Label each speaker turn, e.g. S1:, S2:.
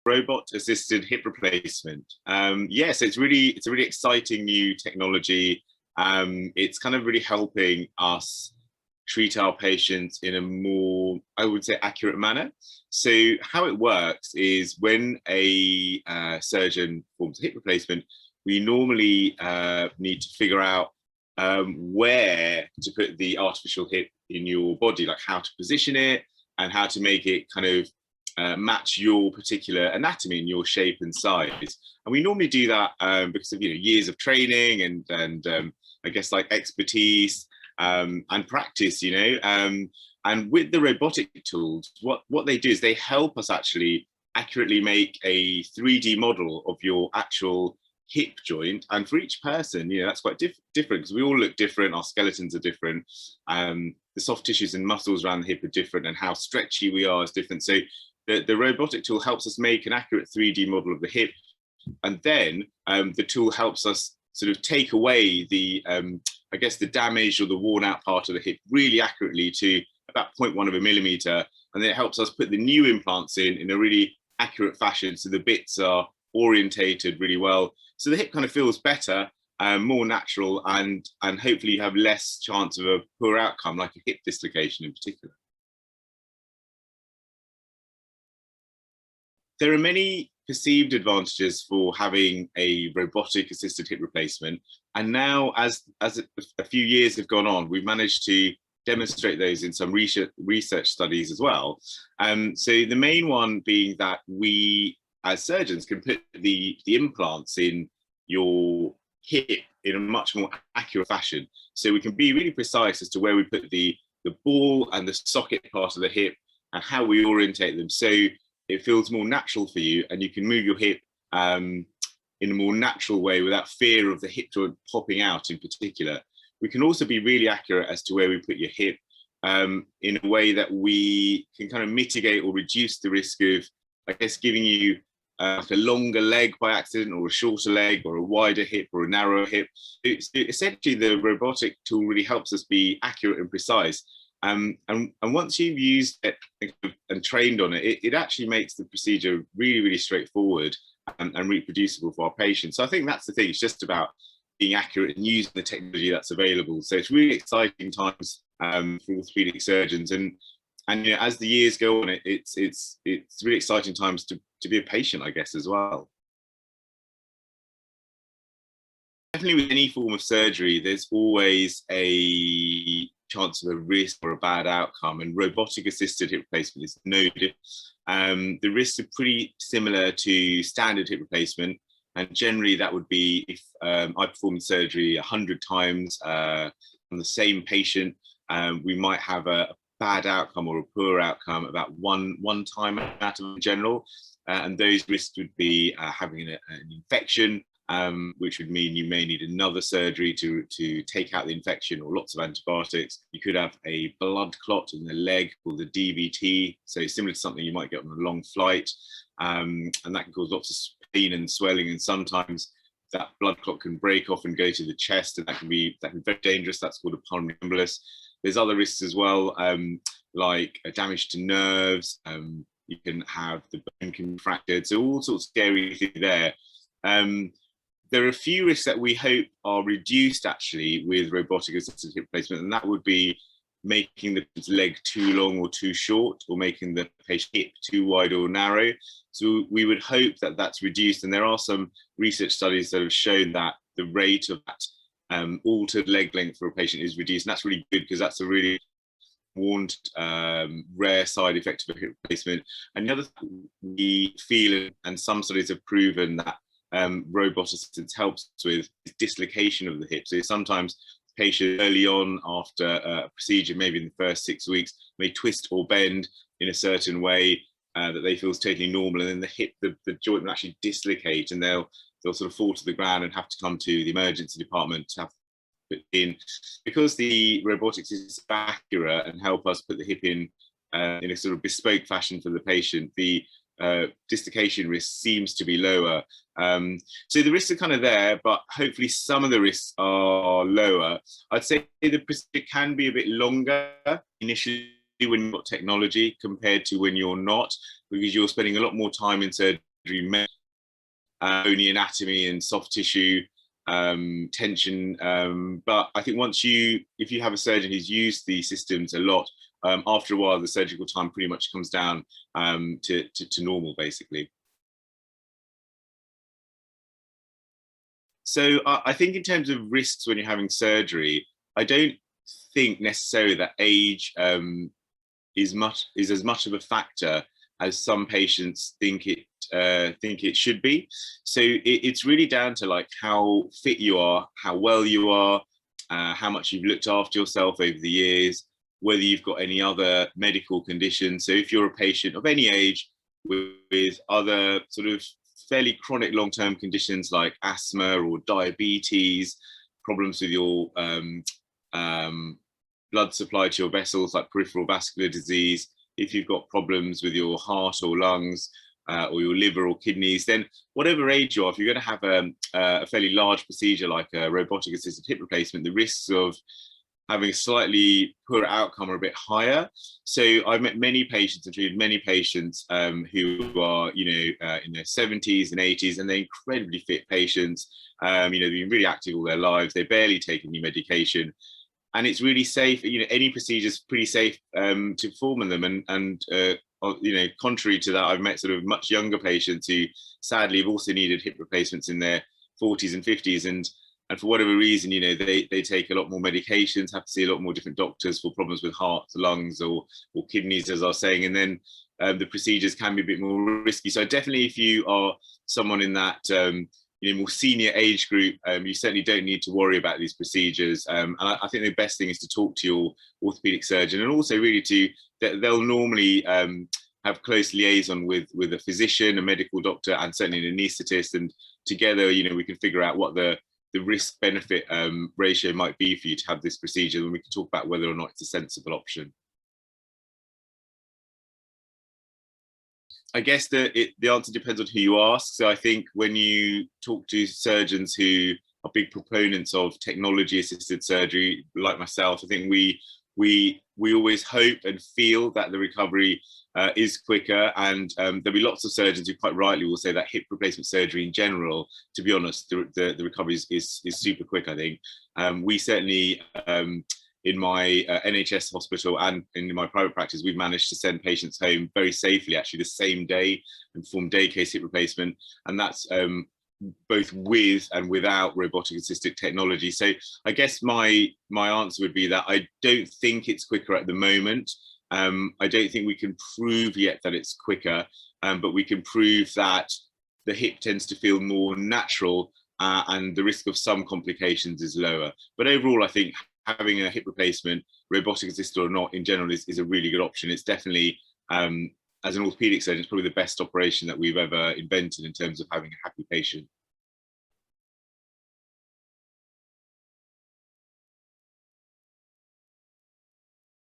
S1: Robot-assisted hip replacement. Yes, it's a really exciting new technology. It's kind of really helping us treat our patients in a more, I would say, accurate manner. So how it works is when a surgeon performs a hip replacement, we normally need to figure out where to put the artificial hip in your body, like how to position it and how to make it kind of match your particular anatomy and your shape and size. And we normally do that because of years of training and I guess like expertise and practice, and with the robotic tools, what they do is they help us actually accurately make a 3D model of your actual hip joint. And for each person, that's quite different because we all look different, our skeletons are different, the soft tissues and muscles around the hip are different, and how stretchy we are is different. So the robotic tool helps us make an accurate 3D model of the hip, and then the tool helps us sort of take away the I guess the damaged or the worn out part of the hip really accurately to about 0.1 of a millimeter, and then it helps us put the new implants in a really accurate fashion, so the bits are orientated really well, so the hip kind of feels better, more natural, and hopefully you have less chance of a poor outcome, like a hip dislocation in particular. There are many perceived advantages for having a robotic assisted hip replacement, and now as a few years have gone on, we've managed to demonstrate those in some research studies as well. So the main one being that we as surgeons can put the implants in your hip in a much more accurate fashion, so we can be really precise as to where we put the ball and the socket part of the hip and how we orientate them, so it feels more natural for you and you can move your hip in a more natural way without fear of the hip joint popping out in particular. We can also be really accurate as to where we put your hip in a way that we can kind of mitigate or reduce the risk of, I guess, giving you like a longer leg by accident, or a shorter leg, or a wider hip, or a narrower hip. Essentially, the robotic tool really helps us be accurate and precise. And once you've used it and trained on it, it actually makes the procedure really, really straightforward and reproducible for our patients. So I think that's the thing. It's just about being accurate and using the technology that's available. So it's really exciting times for orthopedic surgeons. And as the years go on, it's really exciting times to be a patient, I guess, as well. Definitely with any form of surgery, there's always a chance of a risk or a bad outcome, and robotic assisted hip replacement is no different. The risks are pretty similar to standard hip replacement, and generally that would be if I performed surgery 100 times on the same patient, we might have a bad outcome or a poor outcome about one time out of general, and those risks would be having an infection, which would mean you may need another surgery to take out the infection, or lots of antibiotics. You could have a blood clot in the leg called the DVT, so similar to something you might get on a long flight, and that can cause lots of pain and swelling, and sometimes that blood clot can break off and go to the chest, and that can be very dangerous. That's called a pulmonary embolus. There's other risks as well, like damage to nerves. You can have the bone can be fractured, so all sorts of scary things there. There are a few risks that we hope are reduced actually with robotic assisted hip replacement, and that would be making the leg too long or too short, or making the patient hip too wide or narrow. So we would hope that that's reduced, and there are some research studies that have shown that the rate of that altered leg length for a patient is reduced, and that's really good because that's a really warned rare side effect of a hip replacement. And the other thing we feel, and some studies have proven, that robot assistance helps with dislocation of the hip. So sometimes patients early on after a procedure, maybe in the first 6 weeks, may twist or bend in a certain way that they feel is totally normal, and then the hip, the joint will actually dislocate, and they'll sort of fall to the ground and have to come to the emergency department to have put in. Because the robotics is accurate and help us put the hip in a sort of bespoke fashion for the patient, the dislocation risk seems to be lower. So the risks are kind of there, but hopefully some of the risks are lower. I'd say the procedure can be a bit longer initially when you've got technology compared to when you're not, because you're spending a lot more time in surgery only anatomy and soft tissue tension. But I think if you have a surgeon who's used the systems a lot, after a while, the surgical time pretty much comes down to normal, basically. So I think in terms of risks when you're having surgery, I don't think necessarily that age is as much of a factor as some patients think it should be. So it's really down to like how fit you are, how well you are, how much you've looked after yourself over the years, whether you've got any other medical conditions. So if you're a patient of any age with other sort of fairly chronic long-term conditions like asthma or diabetes, problems with your blood supply to your vessels like peripheral vascular disease, if you've got problems with your heart or lungs or your liver or kidneys, then whatever age you are, if you're going to have a fairly large procedure like a robotic assisted hip replacement, the risks of having a slightly poor outcome are a bit higher. So I've met many patients and treated many patients who are, in their 70s and 80s, and they're incredibly fit patients. They've been really active all their lives. They barely take any medication. And it's really safe. Any procedure is pretty safe to perform on them. And contrary to that, I've met sort of much younger patients who sadly have also needed hip replacements in their 40s and 50s. And for whatever reason, they take a lot more medications, have to see a lot more different doctors for problems with heart, lungs, or kidneys, as I was saying. And then the procedures can be a bit more risky. So definitely, if you are someone in that more senior age group, you certainly don't need to worry about these procedures. And I think the best thing is to talk to your orthopaedic surgeon, and also really they'll normally have close liaison with a physician, a medical doctor, and certainly an anaesthetist. And together, we can figure out what the risk benefit ratio might be for you to have this procedure, and we can talk about whether or not it's a sensible option. I guess the answer depends on who you ask. So I think when you talk to surgeons who are big proponents of technology-assisted surgery, like myself, I think we always hope and feel that the recovery is quicker, and there'll be lots of surgeons who quite rightly will say that hip replacement surgery in general, to be honest, the recovery is super quick. I think we certainly in my NHS hospital and in my private practice, we've managed to send patients home very safely, actually the same day, and perform day case hip replacement, and that's both with and without robotic assisted technology. So I guess my answer would be that I don't think it's quicker at the moment. I don't think we can prove yet that it's quicker, but we can prove that the hip tends to feel more natural and the risk of some complications is lower. But overall, I think having a hip replacement, robotic assisted or not, in general is a really good option. It's definitely, as an orthopedic surgeon, it's probably the best operation that we've ever invented in terms of having a happy patient.